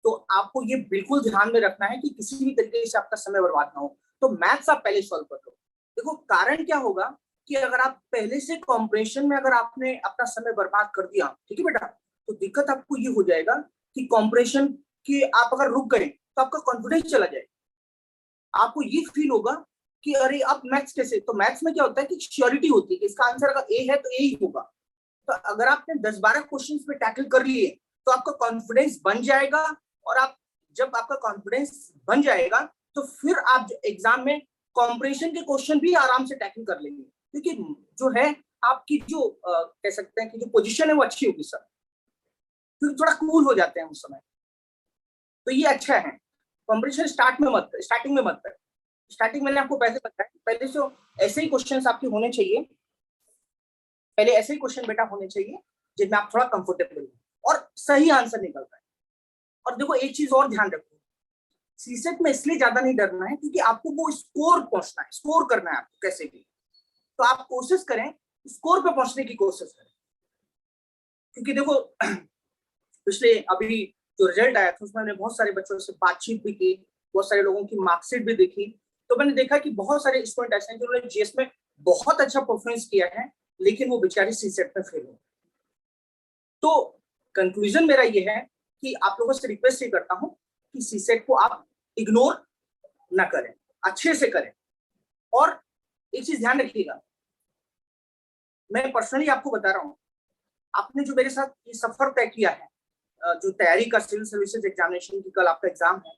तो आपको ये बिल्कुल ध्यान में रखना है कि किसी भी तरीके से आपका समय बर्बाद ना हो। तो मैथ्स आप पहले सॉल्व कर लो। देखो कारण क्या होगा कि अगर आप पहले से कॉम्प्रिहेंशन में अगर आपने अपना समय बर्बाद कर दिया, ठीक है बेटा, तो दिक्कत आपको ये हो जाएगा कि कॉम्प्रिहेंशन की आप अगर रुक गए तो आपका कॉन्फिडेंस चला जाएगा। आपको ये फील होगा कि अरे अब मैथ्स कैसे। तो मैथ्स में क्या होता है कि श्योरिटी होती है कि इसका आंसर अगर ए है तो ए ही होगा। तो अगर आपने 10-12 क्वेश्चंस पे टैकल कर लिए तो आपका कॉन्फिडेंस बन जाएगा, और आप जब आपका कॉन्फिडेंस बन जाएगा तो फिर आप एग्जाम में कॉम्प्रिहेंशन के क्वेश्चन भी आराम से टैकल कर लेंगे, क्योंकि जो है आपकी जो कह सकते हैं कि जो पोजीशन है वो अच्छी होगी सर, क्योंकि थोड़ा कूल हो जाते हैं उस समय, तो ये अच्छा है। कॉम्प्रिहेंशन स्टार्टिंग में मत कर। स्टार्टिंग मैंने आपको पहले बताया, पहले से ऐसे ही क्वेश्चंस आपके होने चाहिए, पहले ऐसे ही क्वेश्चन बेटा होने चाहिए जिनमें आप थोड़ा कंफर्टेबल हो और सही आंसर निकलता है। और देखो एक चीज और ध्यान रखो, सीसेट में इसलिए ज्यादा नहीं डरना है क्योंकि आपको वो स्कोर पहुंचना है, स्कोर करना है आपको कैसे भी, तो आप कोशिश करें स्कोर पे पहुंचने की कोशिश करें। क्योंकि देखो पिछले अभी जो रिजल्ट आया था उसमें मैंने बहुत सारे बच्चों से बातचीत भी की, बहुत सारे लोगों की मार्कशीट भी देखी, तो मैंने देखा कि बहुत सारे स्टूडेंट ऐसे हैं जिन्होंने जीएस में बहुत अच्छा परफॉर्मेंस किया है, लेकिन वो बेचारे सीसेट में फेल हो। तो कंक्लूजन मेरा ये है कि आप लोगों से रिक्वेस्ट ये करता हूं कि सीसेट को आप इग्नोर ना करें, अच्छे से करें। और एक चीज ध्यान रखिएगा, मैं पर्सनली आपको बता रहा हूं, आपने जो मेरे साथ ये सफर तय किया है, जो तैयारी का सिविल सर्विसेज एग्जामिनेशन की, कल आपका एग्जाम है,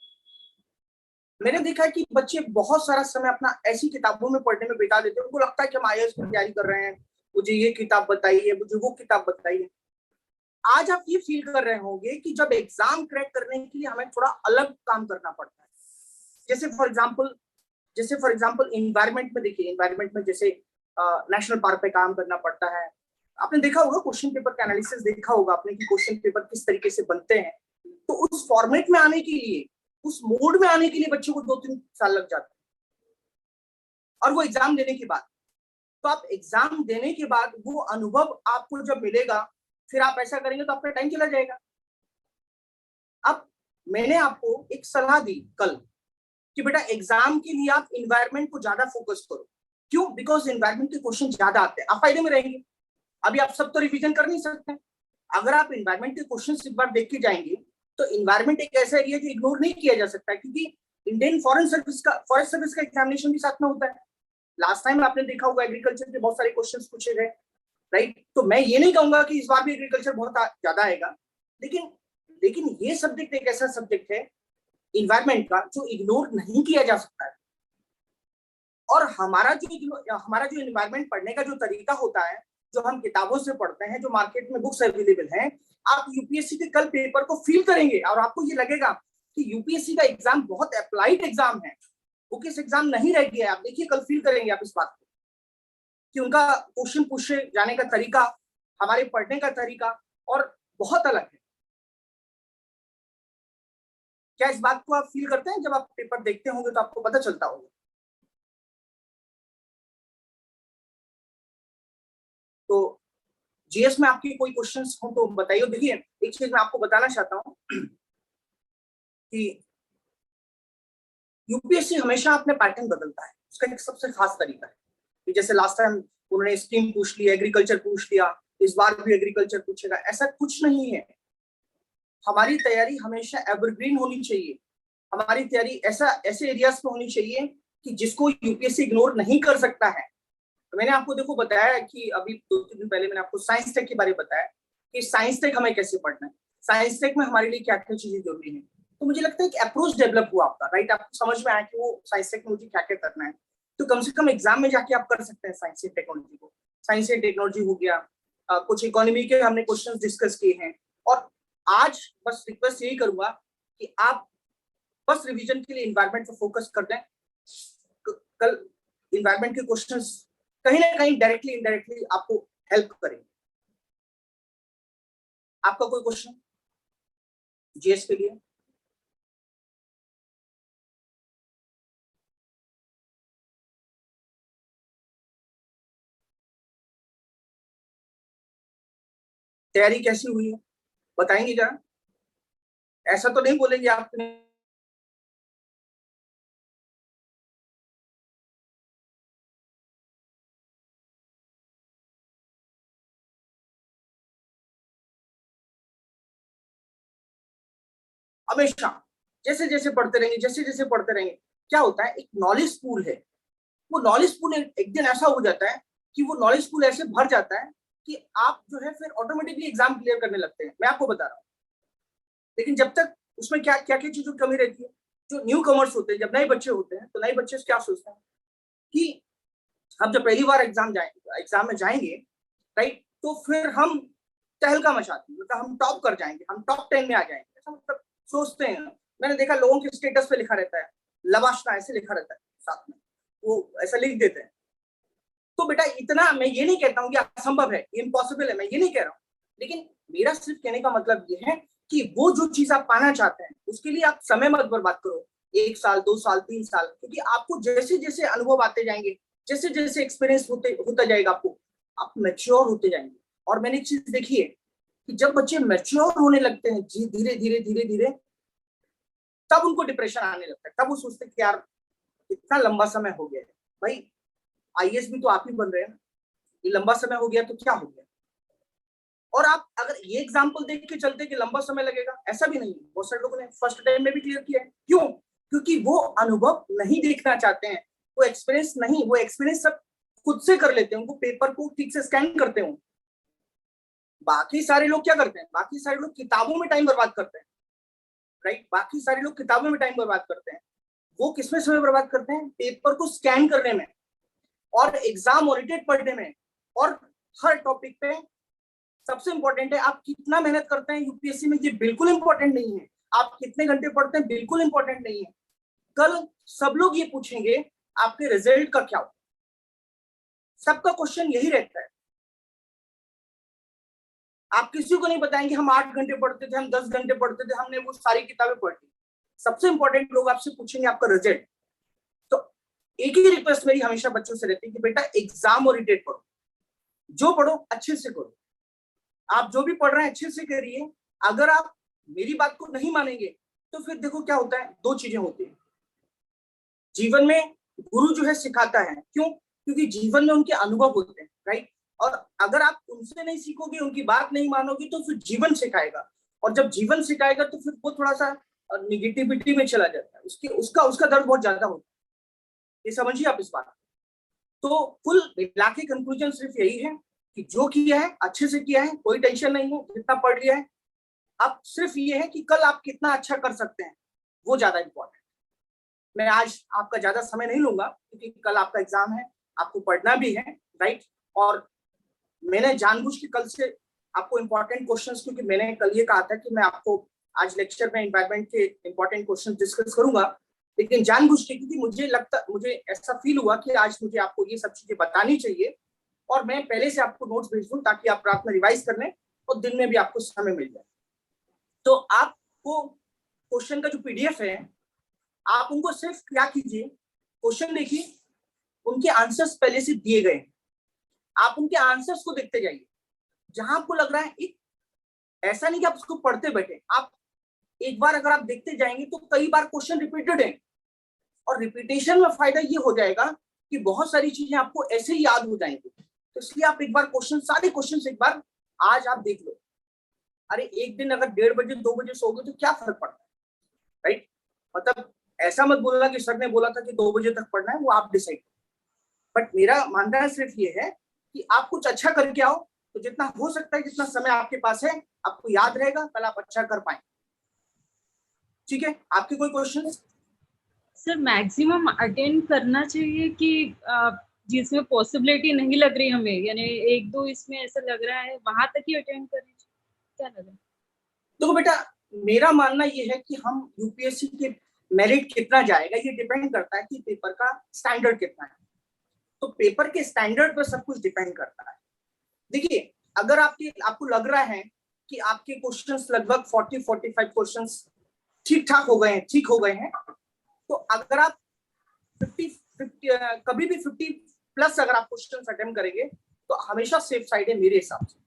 मैंने देखा है कि बच्चे बहुत सारा समय अपना ऐसी किताबों में पढ़ने में बिता देते हैं, उनको लगता है कि हम आईएएस की तैयारी कर रहे हैं, मुझे ये किताब बताइए, मुझे वो किताब बताइए। आज आप ये फील कर रहे होंगे कि जब एग्जाम क्रैक करने के लिए हमें थोड़ा अलग काम करना पड़ता है। जैसे फॉर एग्जाम्पल इन्वायरमेंट में देखिए, इन्वायरमेंट में जैसे नेशनल पार्क पे काम करना पड़ता है। आपने देखा होगा क्वेश्चन पेपर का एनालिसिस देखा होगा आपने कि क्वेश्चन पेपर किस तरीके से बनते हैं, तो उस फॉर्मेट में आने के लिए, उस मोड में आने के लिए बच्चों को 2-3 साल लग जाते हैं। और वो एग्जाम देने के बाद, तो आप एग्जाम देने के बाद वो अनुभव आपको जब मिलेगा, फिर आप ऐसा करेंगे तो आपका टाइम चला जाएगा। अब मैंने आपको एक सलाह दी कल कि बेटा एग्जाम के लिए आप इन्वायरमेंट को ज्यादा फोकस करो। क्यों? बिकॉज इन्वायरमेंट के क्वेश्चन ज्यादा आते हैं, आप फायदे में रहेंगे। अभी आप सब तो रिवीजन कर नहीं सकते, अगर आप इन्वायरमेंट के क्वेश्चन एक बार देख के जाएंगे तो इन्वायरमेंट एक ऐसा एरिया जो इग्नोर नहीं किया जा सकता, क्योंकि इंडियन फॉरेस्ट सर्विस का एग्जामिनेशन भी साथ में होता है। लास्ट टाइम आपने देखा होगा एग्रीकल्चर के बहुत सारे क्वेश्चंस पूछे गए, राइट? तो मैं ये नहीं कहूंगा कि इस बार भी एग्रीकल्चर बहुत ज्यादा आएगा, लेकिन ये सब्जेक्ट एक ऐसा सब्जेक्ट है इन्वायरमेंट का जो इग्नोर नहीं किया जा सकता है। और हमारा जो इन्वायरमेंट पढ़ने का जो तरीका होता है, जो हम किताबों से पढ़ते हैं, जो मार्केट में बुक्स अवेलेबल हैं, आप यूपीएससी के कल पेपर को फील करेंगे और आपको ये लगेगा कि यूपीएससी का एग्जाम बहुत अप्लाइड एग्जाम है, वो किस एग्जाम नहीं रह गया है। आप देखिए, कल फील करेंगे आप इस बात को कि उनका क्वेश्चन पूछे जाने का तरीका, हमारे पढ़ने का तरीका और बहुत अलग है। क्या इस बात को आप फील करते हैं? जब आप पेपर देखते होंगे तो आपको पता चलता होगा। तो जीएस में आपके कोई क्वेश्चंस हो तो बताइए। देखिए, एक चीज मैं आपको बताना चाहता हूं कि यूपीएससी हमेशा अपने पैटर्न बदलता है, उसका एक सबसे खास तरीका है कि जैसे लास्ट टाइम उन्होंने स्कीम पूछ लिया, एग्रीकल्चर पूछ लिया, इस बार भी एग्रीकल्चर पूछेगा, ऐसा कुछ नहीं है। हमारी तैयारी हमेशा एवरग्रीन होनी चाहिए, हमारी तैयारी ऐसे एरियाज पे होनी चाहिए कि जिसको यूपीएससी इग्नोर नहीं कर सकता है। तो मैंने आपको देखो बताया कि अभी 2-3 दिन पहले मैंने आपको साइंस टेक के बारे में बताया कि साइंस टेक हमें कैसे पढ़ना है, साइंस टेक में हमारे लिए क्या क्या चीजें जरूरी है। तो मुझे लगता है कि अप्रोच डेवलप हुआ आपका, राइट? आपको समझ में आया कि वो साइंस टेक में मुझे क्या क्या करना है, तो कम से कम एग्जाम में जाके आप कर सकते हैं साइंस एंड टेक्नोलॉजी को। साइंस एंड टेक्नोलॉजी हो गया, कुछ इकोनॉमी के हमने क्वेश्चन डिस्कस किए हैं। और आज बस रिक्वेस्ट यही करूंगा कि आप बस रिवीजन के लिए इन्वायरमेंट पर फोकस कर दें। कल इन्वायरमेंट के क्वेश्चंस कहीं ना कहीं डायरेक्टली इनडायरेक्टली आपको हेल्प करेंगे। आपका कोई क्वेश्चन जीएस के लिए? तैयारी कैसी हुई है बताएंगे जरा? ऐसा तो नहीं बोलेंगे आपने हमेशा जैसे जैसे पढ़ते रहेंगे, क्या होता है, एक नॉलेज पूल है, वो नॉलेज पूल एक दिन ऐसा हो जाता है कि वो नॉलेज पूल ऐसे भर जाता है कि आप जो है फिर ऑटोमेटिकली एग्जाम क्लियर करने लगते हैं। मैं आपको बता रहा हूँ। लेकिन जब तक उसमें क्या क्या क्या चीजों की कमी रहती है, जो न्यू कमर्स होते हैं, जब नए बच्चे होते हैं तो नए बच्चे क्या सोचते हैं, कि हम जब पहली बार एग्जाम में जाएंगे, राइट, तो फिर हम तहलका मचाते हैं, मतलब हम टॉप कर जाएंगे, हम टॉप 10 में आ जाएंगे, ऐसा मतलब सोचते हैं। मैंने देखा लोगों के स्टेटस पे लिखा रहता है लबाशना, ऐसे लिखा रहता है साथ में, वो ऐसा लिख देते हैं। तो बेटा इतना मैं ये नहीं कहता हूँ कि असंभव है, इम्पॉसिबल है, मैं ये नहीं कह रहा हूँ, लेकिन मेरा सिर्फ कहने का मतलब ये है कि वो जो चीज आप पाना चाहते हैं उसके लिए आप समय मत बर्बाद करो, 1 साल 2 साल 3 साल, क्योंकि आपको जैसे जैसे अनुभव आते जाएंगे, जैसे जैसे एक्सपीरियंस होता जाएगा, आपको आप मैच्योर होते जाएंगे। और मैंने एक चीज देखी है कि जब बच्चे मैच्योर होने लगते हैं धीरे धीरे धीरे धीरे, तब उनको डिप्रेशन आने लगता है, तब वो सोचते हैं कि यार इतना लंबा समय हो गया है, भाई आईएएस भी तो आप ही बन रहे हैं, ये लंबा समय हो गया तो क्या हो गया। और आप अगर ये एग्जांपल देख के चलते कि लंबा समय लगेगा, ऐसा भी नहीं है, बहुत सारे लोगों ने फर्स्ट टाइम में भी क्लियर किया है। क्यों? क्योंकि वो अनुभव नहीं देखना चाहते हैं, वो एक्सपीरियंस नहीं, वो एक्सपीरियंस सब खुद से कर लेते हैं, उनको पेपर को ठीक से स्कैन करते हो। बाकी सारे लोग क्या करते हैं, बाकी सारे लोग किताबों में टाइम बर्बाद करते हैं, राइट, बाकी सारे लोग किताबों में टाइम बर्बाद करते हैं। वो किसमें समय बर्बाद करते हैं? पेपर को स्कैन करने में और एग्जाम ओरिएंटेड पढ़ने में। और हर टॉपिक पे सबसे इंपॉर्टेंट है आप कितना मेहनत करते हैं यूपीएससी में, ये बिल्कुल इंपॉर्टेंट नहीं है। आप कितने घंटे पढ़ते हैं बिल्कुल इंपॉर्टेंट नहीं है। कल सब लोग ये पूछेंगे आपके रिजल्ट का क्या हो, सबका क्वेश्चन यही रहता है। आप किसी को नहीं बताएंगे हम 8 घंटे पढ़ते थे, हम 10 घंटे पढ़ते थे, हमने वो सारी किताबें पढ़ ली। सबसे इंपॉर्टेंट लोग आपसे पूछेंगे आपका रिजल्ट। तो एक ही रिक्वेस्ट मेरी हमेशा बच्चों से रहती है कि बेटा एग्जाम ओरिएंटेड पढ़ो, जो पढ़ो अच्छे से करो। आप जो भी पढ़ रहे हैं अच्छे से करिए। अगर आप मेरी बात को नहीं मानेंगे तो फिर देखो क्या होता है, 2 चीजें होती है जीवन में। गुरु जो है सिखाता है, क्यों? क्योंकि जीवन में उनके अनुभव होते हैं, राइट। और अगर आप उनसे नहीं सीखोगे, उनकी बात नहीं मानोगे, तो फिर जीवन सिखाएगा। और जब जीवन सिखाएगा तो फिर वो थोड़ा सा निगेटिविटी में चला जाता है, उसका दर्द बहुत ज्यादा होता है। ये समझिए आप इस बात। तो कुल मिला के कंक्लूजन सिर्फ यही है कि जो किया है अच्छे से किया है, कोई टेंशन नहीं है, जितना पढ़ लिया है। अब सिर्फ ये है कि कल आप कितना अच्छा कर सकते हैं, वो ज्यादा इंपॉर्टेंट। मैं आज आपका ज्यादा समय नहीं लूंगा क्योंकि कल आपका एग्जाम है, आपको पढ़ना भी है, राइट। और मैंने जानबूझ के कल से आपको इंपॉर्टेंट क्वेश्चंस, क्योंकि मैंने कल ये कहा था कि मैं आपको आज लेक्चर में एनवायरनमेंट के इंपॉर्टेंट क्वेश्चन डिस्कस करूंगा, लेकिन जानबूझ के, क्योंकि मुझे ऐसा फील हुआ कि आज मुझे आपको ये सब चीजें बतानी चाहिए और मैं पहले से आपको नोट्स भेज दूं ताकि आप रात में रिवाइज कर लें और दिन में भी आपको समय मिल जाए। तो आपको क्वेश्चन का जो पीडीएफ है, आप उनको सिर्फ क्या कीजिए, क्वेश्चन देखिए, उनके आंसर्स पहले से दिए गए हैं, आप उनके आंसर्स को देखते जाइए। जहां आपको लग रहा है ऐसा नहीं कि आप उसको पढ़ते बैठे, आप एक बार अगर आप देखते जाएंगे तो कई बार क्वेश्चन रिपीटेड है। और रिपीटेशन में फायदा ये हो जाएगा कि बहुत सारी चीजें आपको ऐसे ही याद हो जाएंगी। तो इसलिए आप एक बार सारे क्वेश्चन एक बार आज आप देख लो। अरे एक दिन अगर 1:30 बजे 2 बजे सोओगे तो क्या फर्क पड़ता है, राइट। मतलब ऐसा मत बोलना कि सर ने बोला था कि 2 बजे तक पढ़ना है, वो आप डिसाइड। बट मेरा मानना सिर्फ ये है कि आप कुछ अच्छा करके आओ, तो जितना हो सकता है, जितना समय आपके पास है, आपको याद रहेगा, कल आप अच्छा कर पाएंगे। ठीक है, आपके कोई क्वेश्चन?
सर मैक्सिमम अटेंड करना चाहिए कि जिसमें पॉसिबिलिटी नहीं लग रही हमें, यानी 1-2 इसमें ऐसा लग रहा है वहां तक ही अटेंड करनी चाहिए, क्या लग रहा है?
देखो बेटा, मेरा मानना ये है कि हम यूपीएससी के मेरिट कितना जाएगा ये डिपेंड करता है कि पेपर का स्टैंडर्ड कितना है। तो पेपर के स्टैंडर्ड पर सब कुछ डिपेंड करता है। देखिए, अगर आपको लग रहा है कि आपके क्वेश्चंस लगभग 40-45 क्वेश्चंस ठीक हो गए हैं, तो अगर आप 50 कभी भी 50 प्लस अगर आप क्वेश्चंस अटेम्प्ट करेंगे तो हमेशा सेफ साइड है मेरे हिसाब से।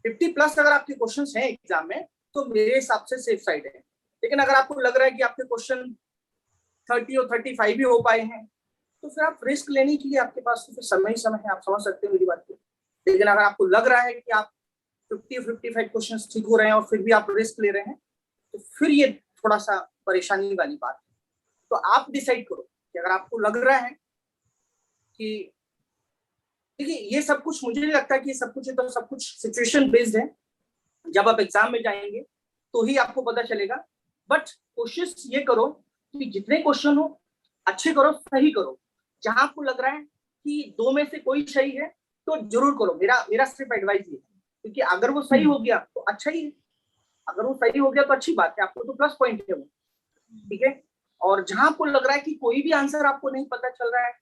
50 प्लस अगर आपके क्वेश्चंस हैं एग्जाम में तो मेरे हिसाब से सेफ साइड है। लेकिन अगर आपको लग रहा है कि आपके क्वेश्चन 30 और 35 भी हो पाए हैं, तो फिर आप रिस्क लेने के लिए आपके पास तो फिर समय ही समय है, आप समझ सकते हैं मेरी बात को। लेकिन अगर आपको लग रहा है कि आप 50-55 क्वेश्चंस ठीक हो रहे हैं और फिर भी आप रिस्क ले रहे हैं, तो फिर ये थोड़ा सा परेशानी वाली बात है। तो आप डिसाइड करो कि अगर आपको लग रहा है कि, देखिए ये सब कुछ, मुझे नहीं लगता कि ये सब कुछ है, तो सब कुछ सिचुएशन बेस्ड है। जब आप एग्जाम में जाएंगे तो ही आपको पता चलेगा। बट कोशिश ये करो कि जितने क्वेश्चन हो अच्छे करो, सही करो। जहां आपको लग रहा है कि दो में से कोई सही है तो जरूर करो। मेरा सिर्फ एडवाइस ये है, क्योंकि अगर वो सही हो गया तो अच्छा ही है, अगर वो सही हो गया तो अच्छी बात है, आपको तो प्लस पॉइंट है वो, ठीक है। और जहां आपको लग रहा है कि कोई भी आंसर आपको नहीं पता चल रहा है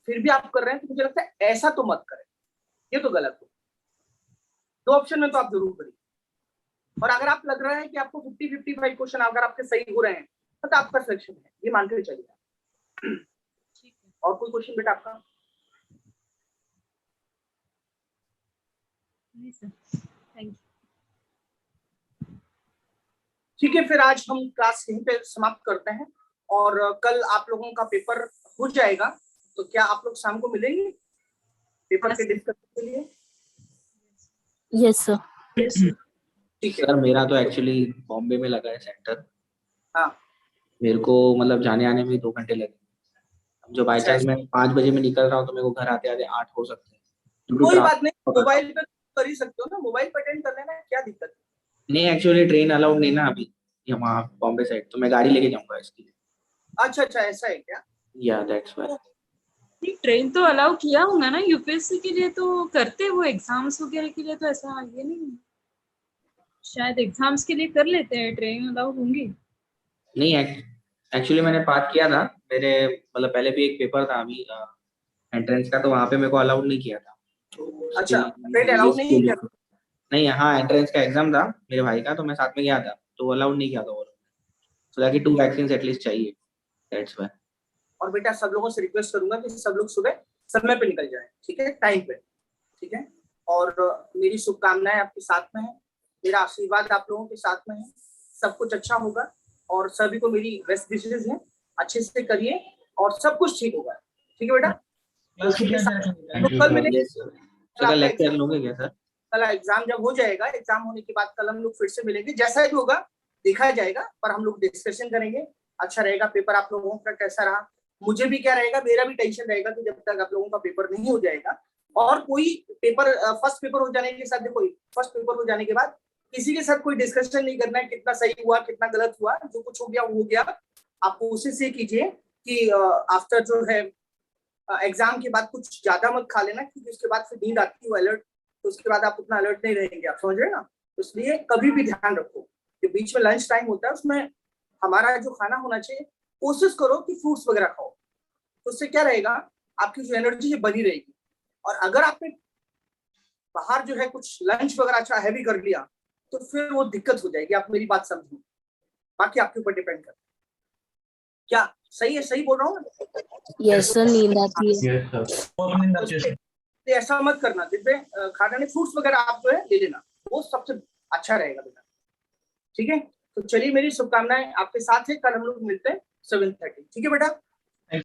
फिर भी आप कर रहे हैं, तो मुझे लगता है ऐसा तो मत करें, ये तो गलत हो। दो ऑप्शन में तो आप जरूर करिए। और अगर आप लग रहा है कि आपको 50-55 क्वेश्चन अगर आपके सही हो रहे हैं तो आपका सिलेक्शन है, ये मान के चलिए। और कोई क्वेश्चन बेटा आपका?
नहीं सर, थैंक यू।
ठीक है, फिर आज हम क्लास यहीं पे समाप्त करते हैं और कल आप लोगों का पेपर हो जाएगा, तो क्या आप लोग शाम को मिलेंगे पेपर के डिस्कशन के लिए?
Yes sir.
ठीक है
सर मेरा तो एक्चुअली बॉम्बे में लगा है सेंटर।
हाँ।
मेरे को मतलब जाने आने में 2 घंटे लगे। जो बाई
अच्छा,
चांस मैं 5 बजे में निकल रहा हूँ तो मेरे को घर आते आते 8 हो सकते हैं। Due to
कोई
traffic
बात नहीं, मोबाइल पे कर ही सकते हो ना, मोबाइल पे अटेंड कर लेना, क्या दिक्कत है?
नहीं, एक्चुअली ट्रेन अलाउड नहीं ना अभी वहाँ बॉम्बे साइड, तो मैं गाड़ी लेके जाऊंगा इसके लिए।
अच्छा, ऐसा है क्या?
या दैट्स व्हाई।
नहीं, ट्रेन तो अलाउ किया होगा ना यूपीएससी के लिए, तो करते वो एग्जाम्स वगैरह के लिए तो ऐसा ये नहीं है। शायद एग्जाम्स के लिए कर लेते हैं, ट्रेन अलाउ होंगी।
नहीं, एक्चुअली मैंने बात किया था, मेरे मतलब पहले भी एक पेपर था अभी एंट्रेंस का, तो वहाँ पे मेरे को अलाउड नहीं किया था। तो
अच्छा, ट्रेन अलाउड नहीं किया?
नहीं, यहाँ एंट्रेंस का एग्जाम था मेरे भाई का, तो मैं साथ में गया था, तो अलाउड नहीं किया था। और सो दैट 2 वैक्सीन एटलीस्ट चाहिए, दैट्स व्हाई।
और बेटा सब लोगों से रिक्वेस्ट करूंगा कि सब लोग सुबह समय पे निकल जाएं, ठीक है, टाइम पे, ठीक है। और मेरी शुभकामनाएं आपके साथ में है, मेरा आशीर्वाद आप लोगों के साथ में है, सब कुछ अच्छा होगा और सभी को मेरी बेस्ट विशेस है, अच्छे से करिए और सब कुछ ठीक होगा, ठीक है बेटा। कल मिलेंगे,
सर लेक्चर लोगे क्या सर?
कल एग्जाम जब हो जाएगा, एग्जाम होने के बाद कल हम लोग फिर से मिलेंगे, जैसा भी होगा देखा जाएगा, पर हम लोग डिस्कशन करेंगे। अच्छा रहेगा, पेपर आप लोगों का कैसा रहा, मुझे भी क्या रहेगा, मेरा भी टेंशन रहेगा कि जब तक आप लोगों का पेपर नहीं हो जाएगा और कोई पेपर फर्स्ट पेपर हो जाने के साथ, देखो फर्स्ट पेपर हो जाने के बाद किसी के साथ कोई डिस्कशन नहीं करना है, कितना सही हुआ कितना गलत हुआ, जो कुछ हो गया वो हो गया। आप कोशिश ये कीजिए कि आफ्टर जो है एग्जाम के बाद कुछ ज्यादा मत खा लेना, क्योंकि उसके बाद फिर नींद आती है अलर्ट, तो उसके बाद आप उतना अलर्ट नहीं रहेंगे, आप समझ रहे ना। तो इसलिए कभी भी ध्यान रखो, जो बीच में लंच टाइम होता है उसमें हमारा जो खाना होना चाहिए, कोशिश करो कि फ्रूट्स वगैरह खाओ, तो उससे क्या रहेगा, आपकी जो एनर्जी है बनी रहेगी। और अगर आपने बाहर जो है कुछ लंच वगैरह अच्छा हैवी कर लिया तो फिर वो दिक्कत हो जाएगी, आप मेरी बात समझो, बाकी आपके ऊपर डिपेंड करता है। क्या सही है, सही बोल रहा हूँ?
यस सर, नींद आती है।
Yes sir.
तो ऐसा मत करना, दिन में खाना नहीं, फ्रूट्स वगैरह आप जो है ले लेना, वो सबसे अच्छा रहेगा बेटा, ठीक है। तो चलिए, मेरी शुभकामनाएं आपके साथ है, कल हम लोग मिलते हैं 7:30, ठीक है बेटा।